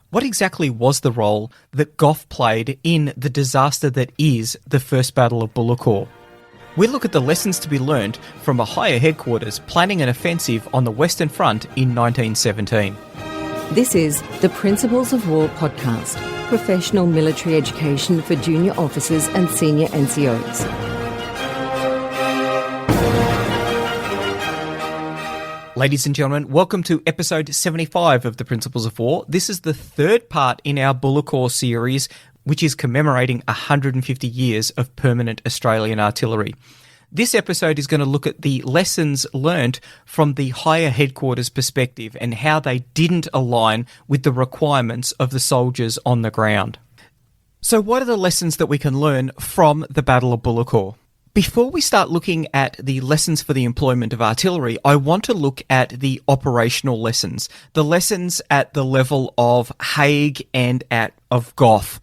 What exactly was the role that Gough played in the disaster that is the First Battle of Bullecourt? We look at the lessons to be learned from a higher headquarters planning an offensive on the Western Front in 1917. This is the Principles of War podcast, professional military education for junior officers and senior NCOs. Ladies and gentlemen, welcome to episode 75 of the Principles of War. This is the third part in our Bullecourt series, which is commemorating 150 years of permanent Australian artillery. This episode is going to look at the lessons learned from the higher headquarters perspective and how they didn't align with the requirements of the soldiers on the ground. So what are the lessons that we can learn from the Battle of Bullecourt? Before we start looking at the lessons for the employment of artillery, I want to look at the operational lessons, the lessons at the level of Haig and of Gough,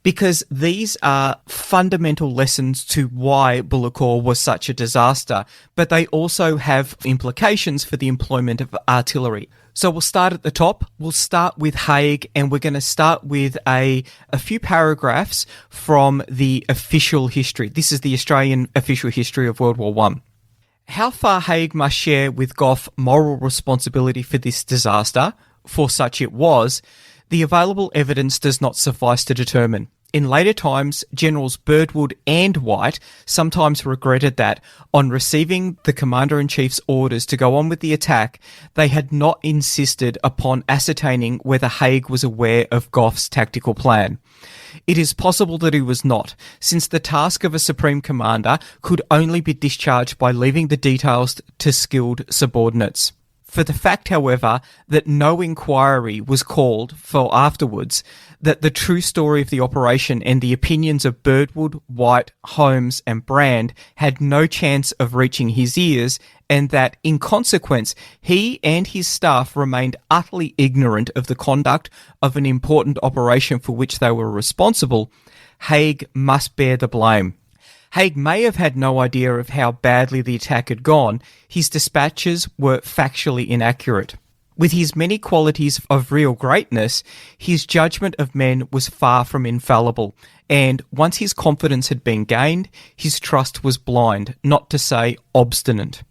because these are fundamental lessons to why Bullecourt was such a disaster, but they also have implications for the employment of artillery. So we'll start at the top. We'll start with Haig, and we're going to start with a few paragraphs from the official history. This is the Australian official history of World War I. How far Haig must share with Gough moral responsibility for this disaster, for such it was, the available evidence does not suffice to determine. In later times, Generals Birdwood and White sometimes regretted that, on receiving the Commander-in-Chief's orders to go on with the attack, they had not insisted upon ascertaining whether Haig was aware of Gough's tactical plan. It is possible that he was not, since the task of a Supreme Commander could only be discharged by leaving the details to skilled subordinates. For the fact, however, that no inquiry was called for afterwards, that the true story of the operation and the opinions of Birdwood, White, Holmes and Brand had no chance of reaching his ears, and that, in consequence, he and his staff remained utterly ignorant of the conduct of an important operation for which they were responsible, Haig must bear the blame. Haig may have had no idea of how badly the attack had gone. His dispatches were factually inaccurate. With his many qualities of real greatness, his judgement of men was far from infallible, and once his confidence had been gained, his trust was blind, not to say obstinate.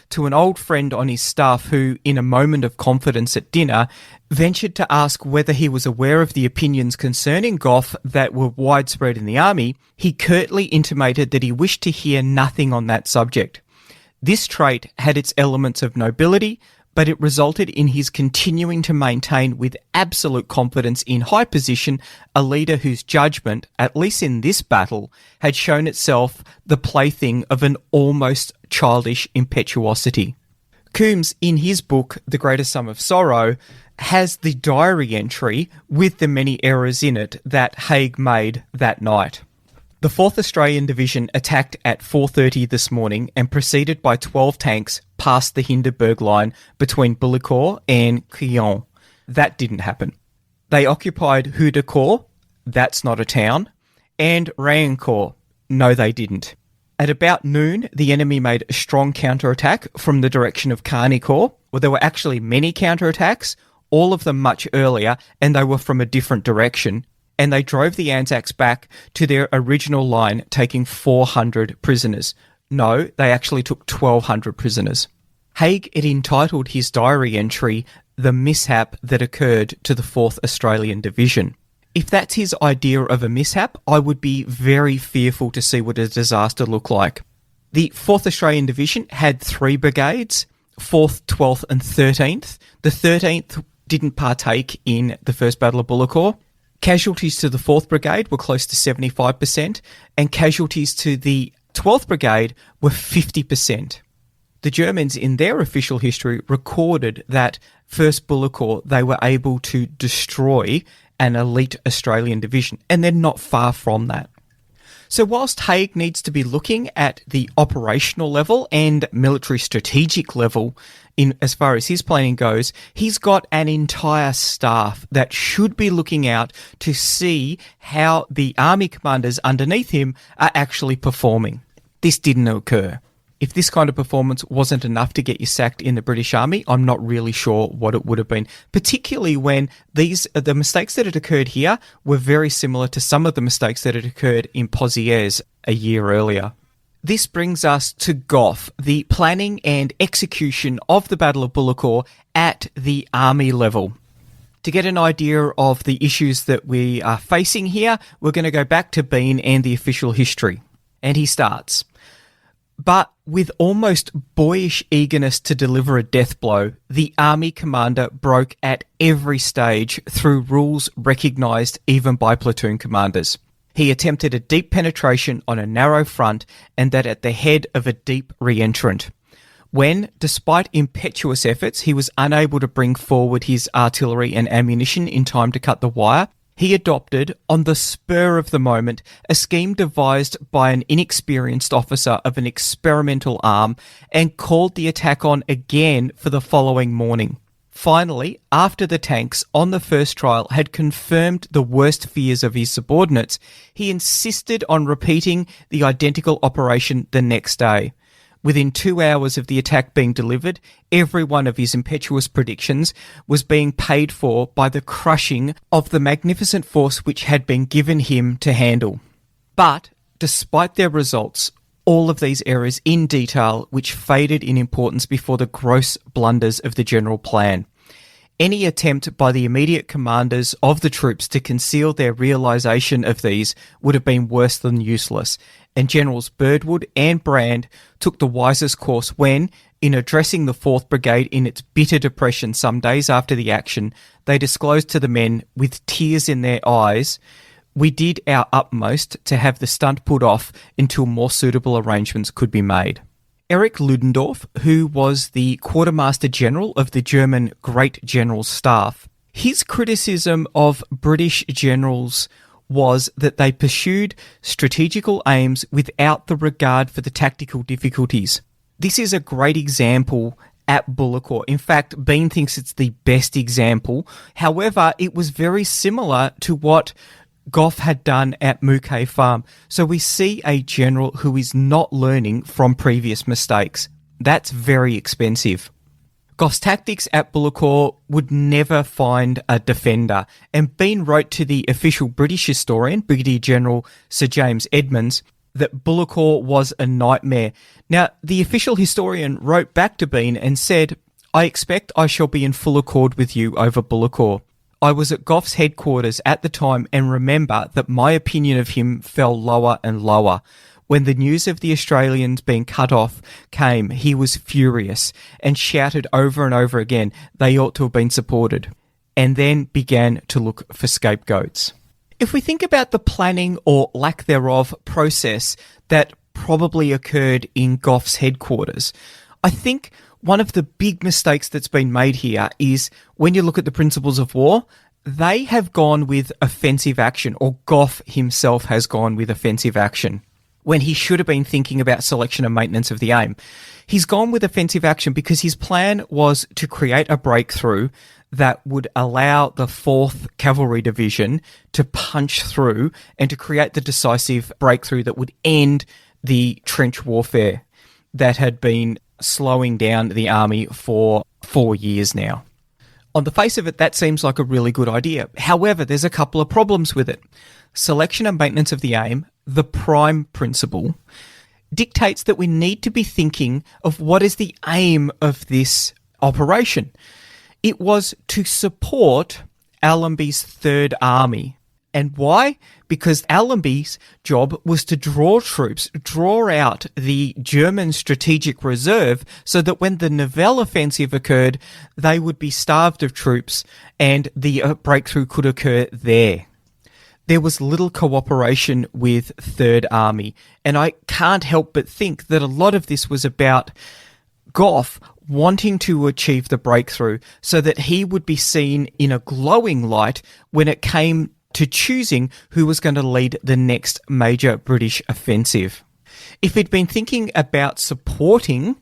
To an old friend on his staff who, in a moment of confidence at dinner, ventured to ask whether he was aware of the opinions concerning Gough that were widespread in the army, he curtly intimated that he wished to hear nothing on that subject. This trait had its elements of nobility, but it resulted in his continuing to maintain with absolute confidence in high position a leader whose judgment, at least in this battle, had shown itself the plaything of an almost childish impetuosity. Coombs, in his book The Greatest Sum of Sorrow, has the diary entry with the many errors in it that Haig made that night. The 4th Australian Division attacked at 4:30 this morning and proceeded by 12 tanks past the Hindenburg line between Bullecourt and Quillon. That didn't happen. They occupied Houdecourt, that's not a town, and Rayencourt. No, they didn't. At about noon, the enemy made a strong counterattack from the direction of Carnicourt. Well, there were actually many counterattacks, all of them much earlier, and they were from a different direction. And they drove the Anzacs back to their original line, taking 400 prisoners. No, they actually took 1,200 prisoners. Haig had entitled his diary entry, "The Mishap That Occurred to the 4th Australian Division." If that's his idea of a mishap, I would be very fearful to see what a disaster looked like. The 4th Australian Division had 3 brigades, 4th, 12th and 13th. The 13th didn't partake in the First Battle of Bullecourt. Casualties to the 4th Brigade were close to 75%, and casualties to the 12th Brigade were 50%. The Germans, in their official history, recorded that First Bullecourt, they were able to destroy an elite Australian division, and they're not far from that. So whilst Haig needs to be looking at the operational level and military strategic level in as far as his planning goes, he's got an entire staff that should be looking out to see how the army commanders underneath him are actually performing. This didn't occur. If this kind of performance wasn't enough to get you sacked in the British Army, I'm not really sure what it would have been, particularly when the mistakes that had occurred here were very similar to some of the mistakes that had occurred in Pozieres a year earlier. This brings us to Gough, the planning and execution of the Battle of Bullecourt at the army level. To get an idea of the issues that we are facing here, we're going to go back to Bean and the official history. And he starts, "But with almost boyish eagerness to deliver a death blow, the army commander broke at every stage through rules recognised even by platoon commanders. He attempted a deep penetration on a narrow front, and that at the head of a deep re-entrant. When, despite impetuous efforts, he was unable to bring forward his artillery and ammunition in time to cut the wire, he adopted, on the spur of the moment, a scheme devised by an inexperienced officer of an experimental arm and called the attack on again for the following morning. Finally, after the tanks on the first trial had confirmed the worst fears of his subordinates, he insisted on repeating the identical operation the next day. Within 2 hours of the attack being delivered, every one of his impetuous predictions was being paid for by the crushing of the magnificent force which had been given him to handle. But, despite their results, all of these errors in detail which faded in importance before the gross blunders of the general plan. Any attempt by the immediate commanders of the troops to conceal their realisation of these would have been worse than useless, and Generals Birdwood and Brand took the wisest course when, in addressing the 4th Brigade in its bitter depression some days after the action, they disclosed to the men, with tears in their eyes, "We did our utmost to have the stunt put off until more suitable arrangements could be made." Erich Ludendorff, who was the Quartermaster General of the German Great General Staff, his criticism of British generals was that they pursued strategical aims without the regard for the tactical difficulties. This is a great example at Bullecourt. In fact, Bean thinks it's the best example. However, it was very similar to what Gough had done at Mouquet Farm. So we see a general who is not learning from previous mistakes. That's very expensive. Gough's tactics at Bullecourt would never find a defender, and Bean wrote to the official British historian, Brigadier General Sir James Edmonds, that Bullecourt was a nightmare. Now, the official historian wrote back to Bean and said, "I expect I shall be in full accord with you over Bullecourt. I was at Gough's headquarters at the time and remember that my opinion of him fell lower and lower. When the news of the Australians being cut off came, he was furious and shouted over and over again they ought to have been supported, and then began to look for scapegoats." If we think about the planning or lack thereof process that probably occurred in Gough's headquarters, I think one of the big mistakes that's been made here is when you look at the principles of war, they have gone with offensive action, or Gough himself has gone with offensive action, when he should have been thinking about selection and maintenance of the aim. He's gone with offensive action because his plan was to create a breakthrough that would allow the 4th Cavalry Division to punch through and to create the decisive breakthrough that would end the trench warfare that had been slowing down the army for 4 years now. On the face of it, that seems like a really good idea. However, there's a couple of problems with it. Selection and maintenance of the aim, the prime principle, dictates that we need to be thinking of what is the aim of this operation. It was to support Allenby's Third Army. And why? Because Allenby's job was to draw troops, draw out the German strategic reserve so that when the Nivelle offensive occurred, they would be starved of troops and the breakthrough could occur there. There was little cooperation with Third Army, and I can't help but think that a lot of this was about Gough wanting to achieve the breakthrough so that he would be seen in a glowing light when it came to choosing who was going to lead the next major British offensive. If he'd been thinking about supporting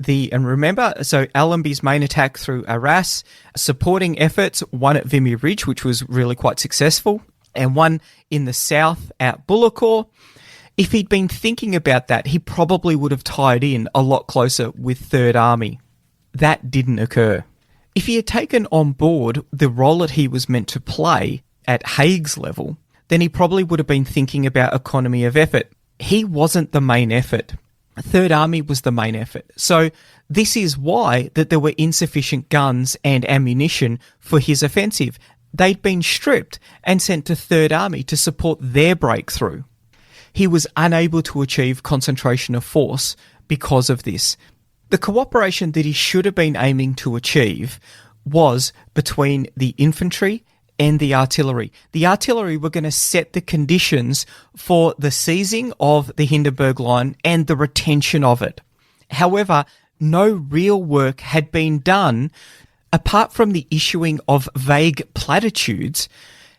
and remember, so Allenby's main attack through Arras, supporting efforts, one at Vimy Ridge, which was really quite successful, and one in the south at Bullecourt. If he'd been thinking about that, he probably would have tied in a lot closer with Third Army. That didn't occur. If he had taken on board the role that he was meant to play at Haig's level, then he probably would have been thinking about economy of effort. He wasn't the main effort. Third Army was the main effort. So this is why that there were insufficient guns and ammunition for his offensive. They'd been stripped and sent to Third Army to support their breakthrough. He was unable to achieve concentration of force because of this. The cooperation that he should have been aiming to achieve was between the infantry and the artillery. The artillery were going to set the conditions for the seizing of the Hindenburg Line and the retention of it. However, no real work had been done, apart from the issuing of vague platitudes,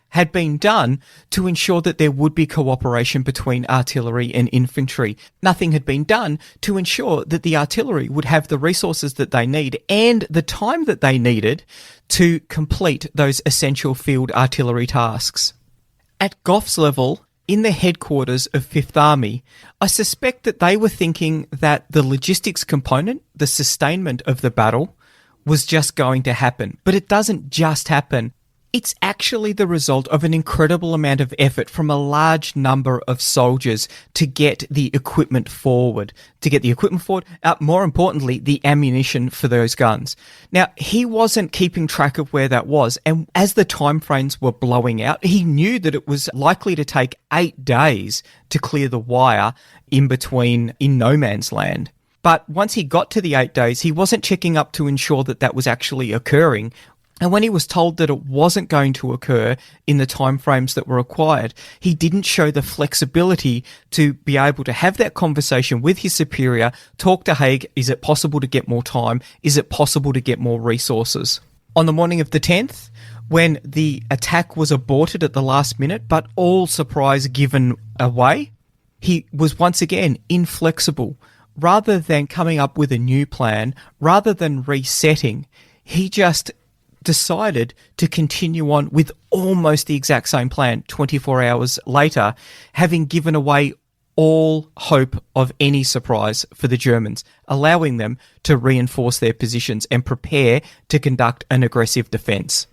had been done to ensure that there would be cooperation between artillery and infantry. Nothing had been done to ensure that the artillery would have the resources that they need and the time that they needed to complete those essential field artillery tasks. At Gough's level, in the headquarters of Fifth Army, I suspect that they were thinking that the logistics component, the sustainment of the battle, was just going to happen. But it doesn't just happen. It's actually the result of an incredible amount of effort from a large number of soldiers to get the equipment forward. More importantly, the ammunition for those guns. Now, he wasn't keeping track of where that was, and as the timeframes were blowing out, he knew that it was likely to take 8 days to clear the wire in no man's land. But once he got to the 8 days, he wasn't checking up to ensure that that was actually occurring. And when he was told that it wasn't going to occur in the timeframes that were required, he didn't show the flexibility to be able to have that conversation with his superior, talk to Haig, is it possible to get more time? Is it possible to get more resources? On the morning of the 10th, when the attack was aborted at the last minute, but all supplies given away, he was once again inflexible. Rather than coming up with a new plan, rather than resetting, he just decided to continue on with almost the exact same plan 24 hours later, having given away all hope of any surprise for the Germans, allowing them to reinforce their positions and prepare to conduct an aggressive defence.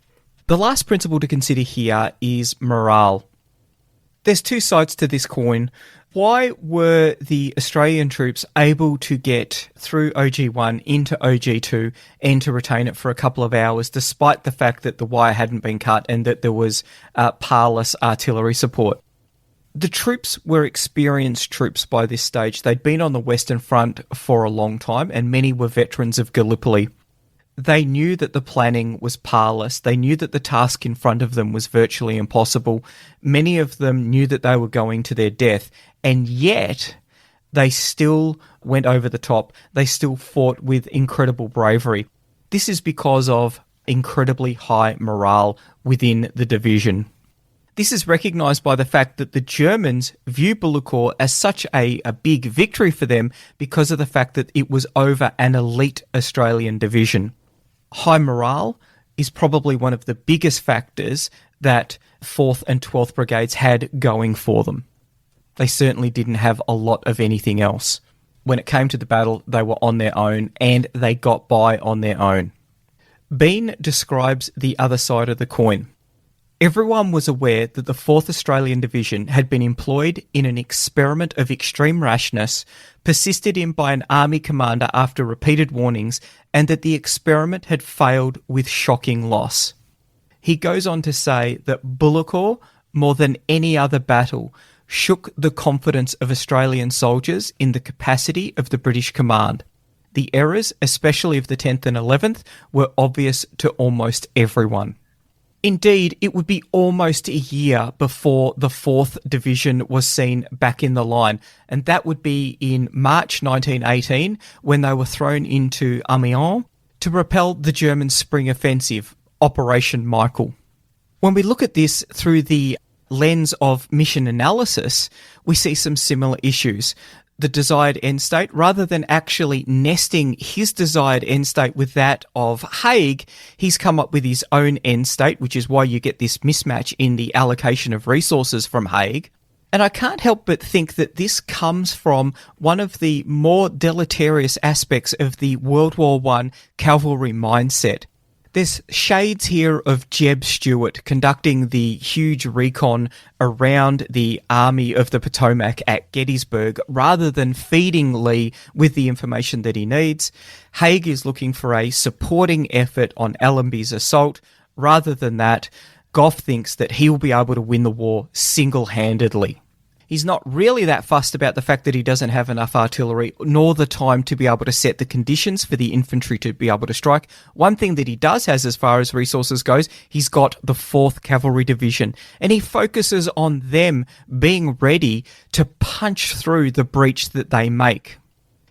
The last principle to consider here is morale. There's two sides to this coin. Why were the Australian troops able to get through OG1 into OG2 and to retain it for a couple of hours, despite the fact that the wire hadn't been cut and that there was parlous artillery support? The troops were experienced troops by this stage. They'd been on the Western Front for a long time, and many were veterans of Gallipoli. They knew that the planning was parlous. They knew that the task in front of them was virtually impossible. Many of them knew that they were going to their death, and yet they still went over the top. They still fought with incredible bravery. This is because of incredibly high morale within the division. This is recognised by the fact that the Germans view Bullecourt as such a big victory for them because of the fact that it was over an elite Australian division. High morale is probably one of the biggest factors that 4th and 12th Brigades had going for them. They certainly didn't have a lot of anything else. When it came to the battle, they were on their own, and they got by on their own. Bean describes the other side of the coin. Everyone was aware that the 4th Australian Division had been employed in an experiment of extreme rashness, persisted in by an army commander after repeated warnings, and that the experiment had failed with shocking loss. He goes on to say that Bullecourt, more than any other battle, shook the confidence of Australian soldiers in the capacity of the British command. The errors, especially of the 10th and 11th, were obvious to almost everyone. Indeed, it would be almost a year before the 4th Division was seen back in the line, and that would be in March 1918 when they were thrown into Amiens to repel the German spring offensive, Operation Michael. When we look at this through the lens of mission analysis, we see some similar issues. The desired end state, rather than actually nesting his desired end state with that of Haig, he's come up with his own end state, which is why you get this mismatch in the allocation of resources from Haig. And I can't help but think that this comes from one of the more deleterious aspects of the World War I cavalry mindset. There's shades here of Jeb Stuart conducting the huge recon around the Army of the Potomac at Gettysburg rather than feeding Lee with the information that he needs. Haig is looking for a supporting effort on Allenby's assault. Rather than that, Gough thinks that he will be able to win the war single-handedly. He's not really that fussed about the fact that he doesn't have enough artillery, nor the time to be able to set the conditions for the infantry to be able to strike. One thing that he does have as far as resources goes, he's got the 4th Cavalry Division, and he focuses on them being ready to punch through the breach that they make.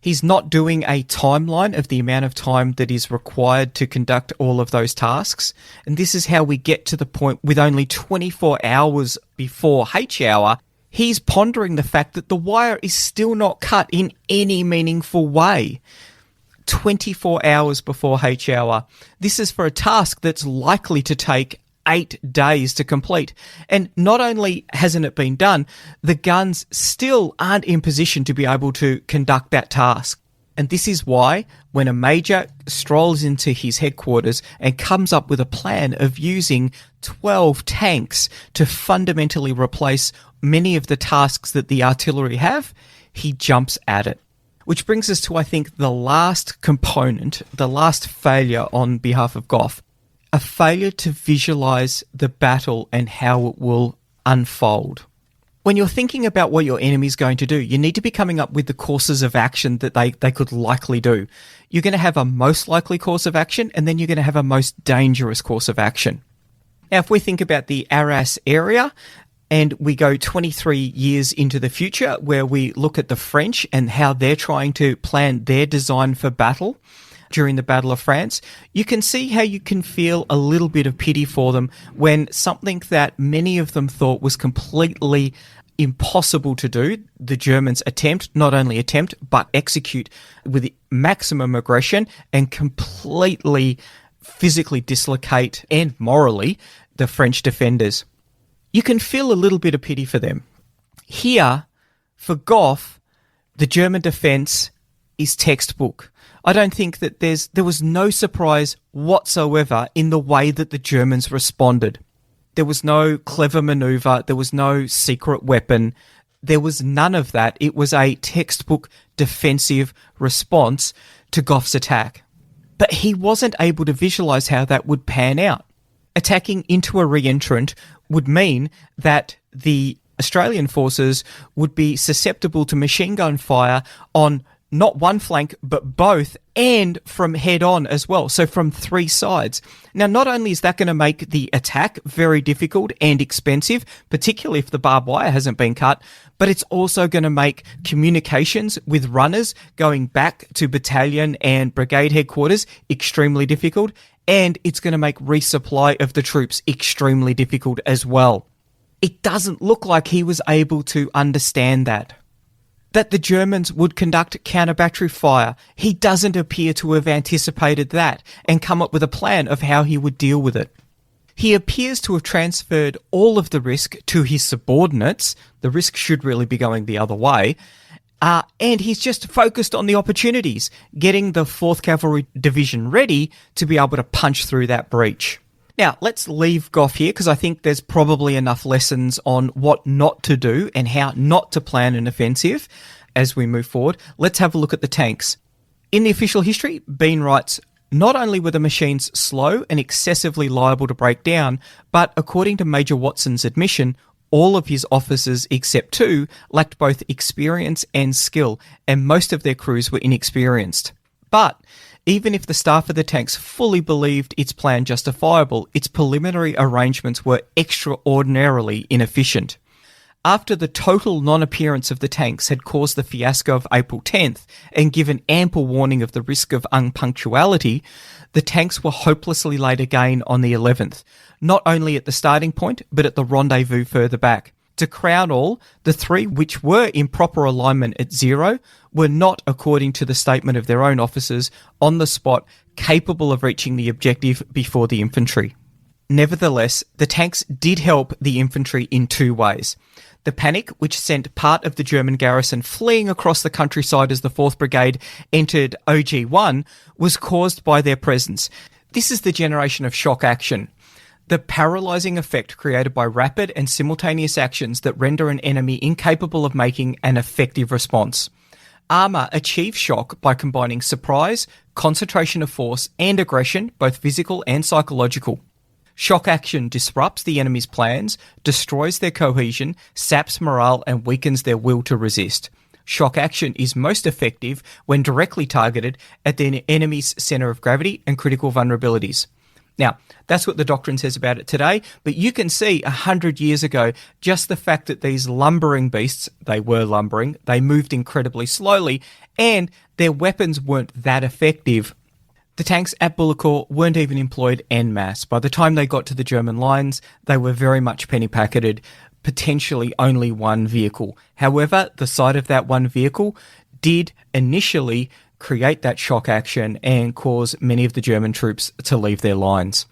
He's not doing a timeline of the amount of time that is required to conduct all of those tasks. And this is how we get to the point with only 24 hours before H hour, he's pondering the fact that the wire is still not cut in any meaningful way. 24 hours before H hour. This is for a task that's likely to take 8 days to complete. And not only hasn't it been done, the guns still aren't in position to be able to conduct that task. And this is why when a major strolls into his headquarters and comes up with a plan of using 12 tanks to fundamentally replace many of the tasks that the artillery have, he jumps at it. Which brings us to, I think, the last component, the last failure on behalf of Gough, a failure to visualize the battle and how it will unfold. When you're thinking about what your enemy's going to do, you need to be coming up with the courses of action that they could likely do. You're going to have a most likely course of action, and then you're going to have a most dangerous course of action. Now, if we think about the Arras area, and we go 23 years into the future, where we look at the French and how they're trying to plan their design for battle during the Battle of France, you can see how you can feel a little bit of pity for them when something that many of them thought was completely impossible to do, the Germans not only attempt, but execute with maximum aggression and completely physically dislocate and morally the French defenders. You can feel a little bit of pity for them. Here, for Gough, the German defence is textbook. I don't think that there was no surprise whatsoever in the way that the Germans responded. There was no clever manoeuvre. There was no secret weapon. There was none of that. It was a textbook defensive response to Gough's attack. But he wasn't able to visualise how that would pan out. Attacking into a re-entrant would mean that the Australian forces would be susceptible to machine gun fire on not one flank, but both, and from head on as well. So from 3 sides. Now, not only is that going to make the attack very difficult and expensive, particularly if the barbed wire hasn't been cut, but it's also going to make communications with runners going back to battalion and brigade headquarters extremely difficult, and it's going to make resupply of the troops extremely difficult as well. It doesn't look like he was able to understand that the Germans would conduct counter-battery fire. He doesn't appear to have anticipated that and come up with a plan of how he would deal with it. He appears to have transferred all of the risk to his subordinates. The risk should really be going the other way. And he's just focused on the opportunities, getting the 4th Cavalry Division ready to be able to punch through that breach. Now, let's leave Gough here because I think there's probably enough lessons on what not to do and how not to plan an offensive as we move forward. Let's have a look at the tanks. In the official history, Bean writes, not only were the machines slow and excessively liable to break down, but according to Major Watson's admission, all of his officers except 2 lacked both experience and skill, and most of their crews were inexperienced. But even if the staff of the tanks fully believed its plan justifiable, its preliminary arrangements were extraordinarily inefficient. After the total non-appearance of the tanks had caused the fiasco of April 10th and given ample warning of the risk of unpunctuality, the tanks were hopelessly late again on the 11th, not only at the starting point, but at the rendezvous further back. To crown all, the 3 which were in proper alignment at 0 were not, according to the statement of their own officers, on the spot capable of reaching the objective before the infantry. Nevertheless, the tanks did help the infantry in two ways. The panic, which sent part of the German garrison fleeing across the countryside as the 4th Brigade entered OG1, was caused by their presence. This is the generation of shock action. The paralysing effect created by rapid and simultaneous actions that render an enemy incapable of making an effective response. Armour achieves shock by combining surprise, concentration of force, and aggression, both physical and psychological. Shock action disrupts the enemy's plans, destroys their cohesion, saps morale, and weakens their will to resist. Shock action is most effective when directly targeted at the enemy's centre of gravity and critical vulnerabilities. Now, that's what the doctrine says about it today, but you can see 100 years ago, just the fact that these lumbering beasts, they were lumbering, they moved incredibly slowly, and their weapons weren't that effective. The tanks at Bullecourt weren't even employed en masse. By the time they got to the German lines, they were very much penny-packeted, potentially only one vehicle. However, the sight of that one vehicle did initially create that shock action and cause many of the German troops to leave their lines.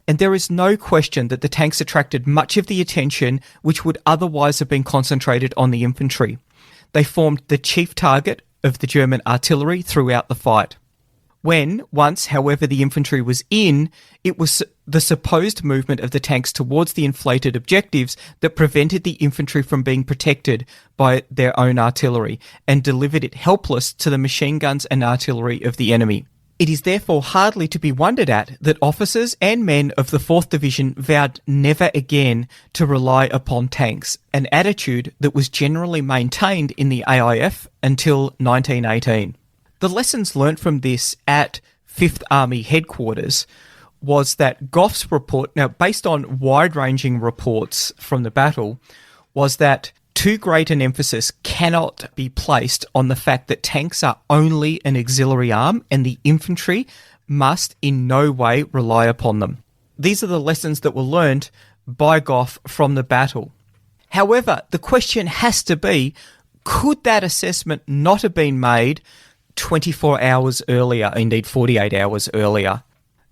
And there is no question that the tanks attracted much of the attention which would otherwise have been concentrated on the infantry. They formed the chief target of the German artillery throughout the fight. Once, however, the infantry was in, it was the supposed movement of the tanks towards the inflated objectives that prevented the infantry from being protected by their own artillery and delivered it helpless to the machine guns and artillery of the enemy. It is therefore hardly to be wondered at that officers and men of the 4th Division vowed never again to rely upon tanks, an attitude that was generally maintained in the AIF until 1918. The lessons learnt from this at 5th Army headquarters was that Gough's report, now based on wide-ranging reports from the battle, was that too great an emphasis cannot be placed on the fact that tanks are only an auxiliary arm and the infantry must in no way rely upon them. These are the lessons that were learned by Gough from the battle. However, the question has to be, could that assessment not have been made 24 hours earlier, indeed 48 hours earlier?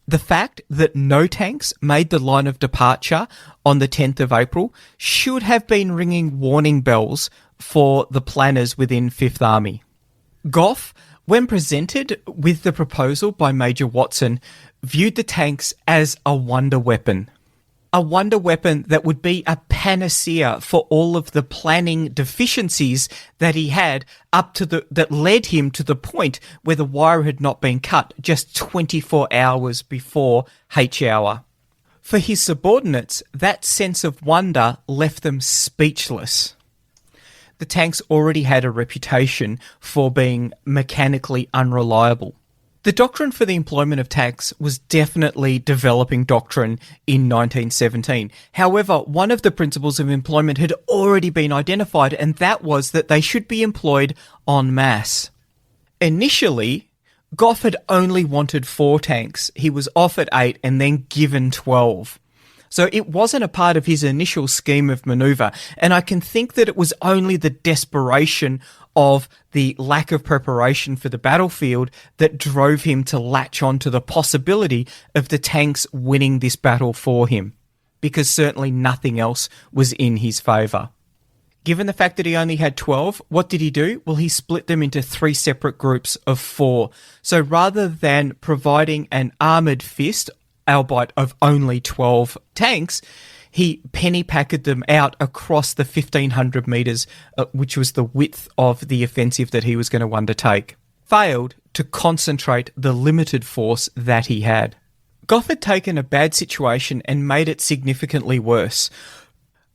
The fact that no tanks made the line of departure on the 10th of April should have been ringing warning bells for the planners within 5th Army. Gough, when presented with the proposal by Major Watson, viewed the tanks as a wonder weapon. A wonder weapon that would be a panacea for all of the planning deficiencies that he had that led him to the point where the wire had not been cut just 24 hours before H hour. For his subordinates, that sense of wonder left them speechless. The tanks already had a reputation for being mechanically unreliable. The doctrine for the employment of tanks was definitely developing doctrine in 1917. However, one of the principles of employment had already been identified, and that was that they should be employed en masse. Initially, Gough had only wanted 4 tanks. He was offered 8 and then given 12. So it wasn't a part of his initial scheme of manoeuvre, and I can think that it was only the desperation of the lack of preparation for the battlefield that drove him to latch on to the possibility of the tanks winning this battle for him, because certainly nothing else was in his favour. Given the fact that he only had 12, what did he do? Well, he split them into 3 separate groups of 4. So rather than providing an armoured fist, albeit of only 12 tanks, he penny-packed them out across the 1,500 metres, which was the width of the offensive that he was going to undertake. Failed to concentrate the limited force that he had. Gough had taken a bad situation and made it significantly worse.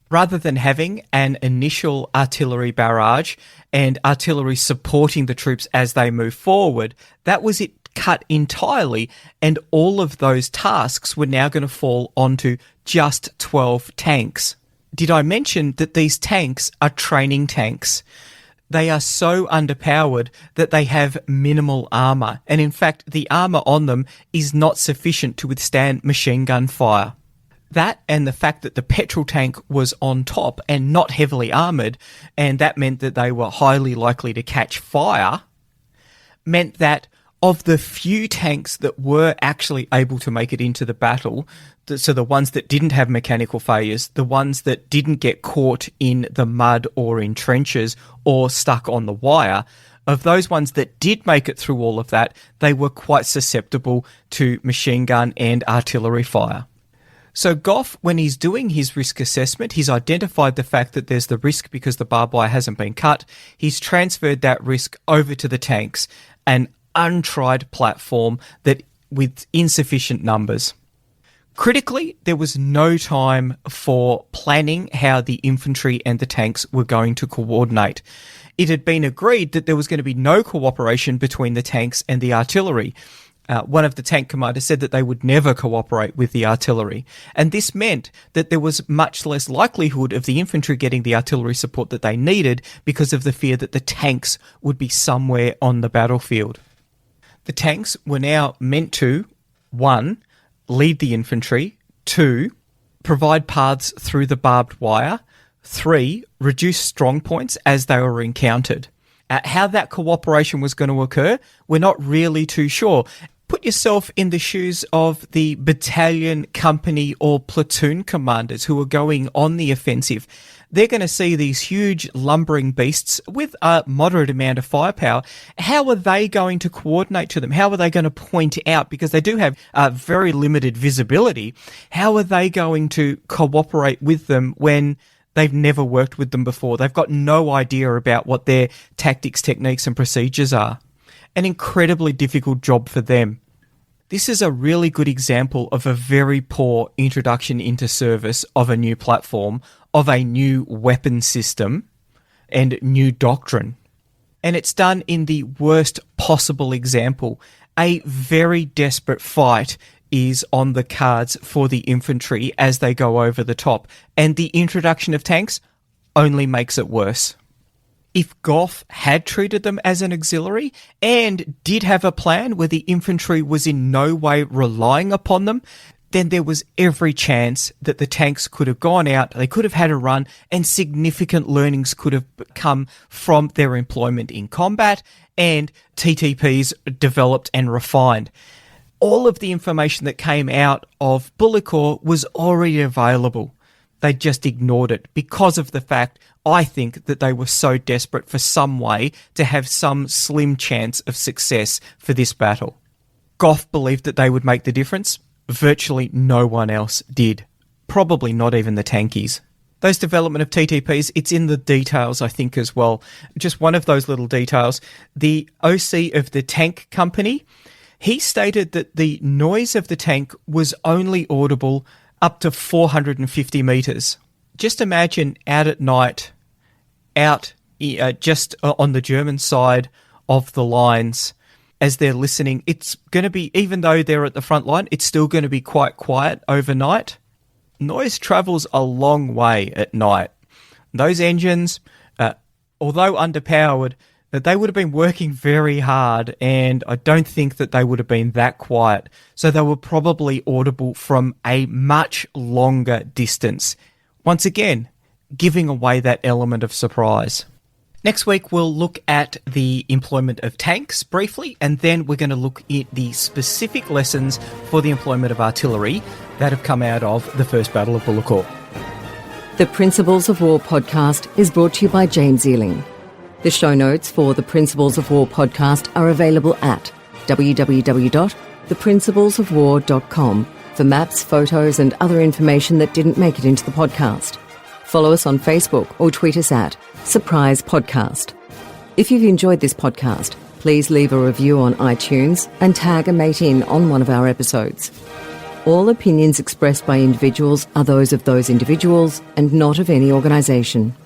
Rather than having an initial artillery barrage and artillery supporting the troops as they move forward, that was it cut entirely, and all of those tasks were now going to fall onto just 12 tanks. Did I mention that these tanks are training tanks? They are so underpowered that they have minimal armour, and in fact the armour on them is not sufficient to withstand machine gun fire. That and the fact that the petrol tank was on top and not heavily armoured, and that meant that they were highly likely to catch fire, meant that Of the few tanks that were actually able to make it into the battle, so the ones that didn't have mechanical failures, the ones that didn't get caught in the mud or in trenches or stuck on the wire, of those ones that did make it through all of that, they were quite susceptible to machine gun and artillery fire. So Gough, when he's doing his risk assessment, he's identified the fact that there's the risk because the barbed wire hasn't been cut. He's transferred that risk over to the tanks, an untried platform that with insufficient numbers. Critically, there was no time for planning how the infantry and the tanks were going to coordinate. It had been agreed that there was going to be no cooperation between the tanks and the artillery. One of the tank commanders said that they would never cooperate with the artillery. And this meant that there was much less likelihood of the infantry getting the artillery support that they needed because of the fear that the tanks would be somewhere on the battlefield. The tanks were now meant to, 1, lead the infantry, 2, provide paths through the barbed wire, 3, reduce strong points as they were encountered. How that cooperation was going to occur, we're not really too sure. Put yourself in the shoes of the battalion, company or platoon commanders who are going on the offensive. They're going to see these huge lumbering beasts with a moderate amount of firepower. How are they going to coordinate to them? How are they going to point out? Because they do have very limited visibility. How are they going to cooperate with them when they've never worked with them before? They've got no idea about what their tactics, techniques and procedures are. An incredibly difficult job for them. This is a really good example of a very poor introduction into service of a new platform, of a new weapon system and new doctrine. And it's done in the worst possible example. A very desperate fight is on the cards for the infantry as they go over the top, and the introduction of tanks only makes it worse. If Gough had treated them as an auxiliary and did have a plan where the infantry was in no way relying upon them, then there was every chance that the tanks could have gone out, they could have had a run, and significant learnings could have come from their employment in combat, and TTPs developed and refined. All of the information that came out of Bullecourt was already available. They just ignored it because of the fact, I think, that they were so desperate for some way to have some slim chance of success for this battle. Gough believed that they would make the difference. Virtually no one else did. Probably not even the tankies. Those development of TTPs, it's in the details, I think, as well. Just one of those little details. The OC of the tank company, he stated that the noise of the tank was only audible up to 450 metres. Just imagine out at night, just on the German side of the lines, as they're listening, it's going to be, even though they're at the front line, it's still going to be quite quiet overnight. Noise travels a long way at night. Those engines, although underpowered, they would have been working very hard, and I don't think that they would have been that quiet. So they were probably audible from a much longer distance. Once again, giving away that element of surprise. Next week, we'll look at the employment of tanks briefly, and then we're going to look at the specific lessons for the employment of artillery that have come out of the First Battle of Bullecourt. The Principles of War podcast is brought to you by James Ealing. The show notes for the Principles of War podcast are available at www.theprinciplesofwar.com for maps, photos and other information that didn't make it into the podcast. Follow us on Facebook or tweet us at Surprise Podcast. If you've enjoyed this podcast, please leave a review on iTunes and tag a mate in on one of our episodes. All opinions expressed by individuals are those of those individuals and not of any organisation.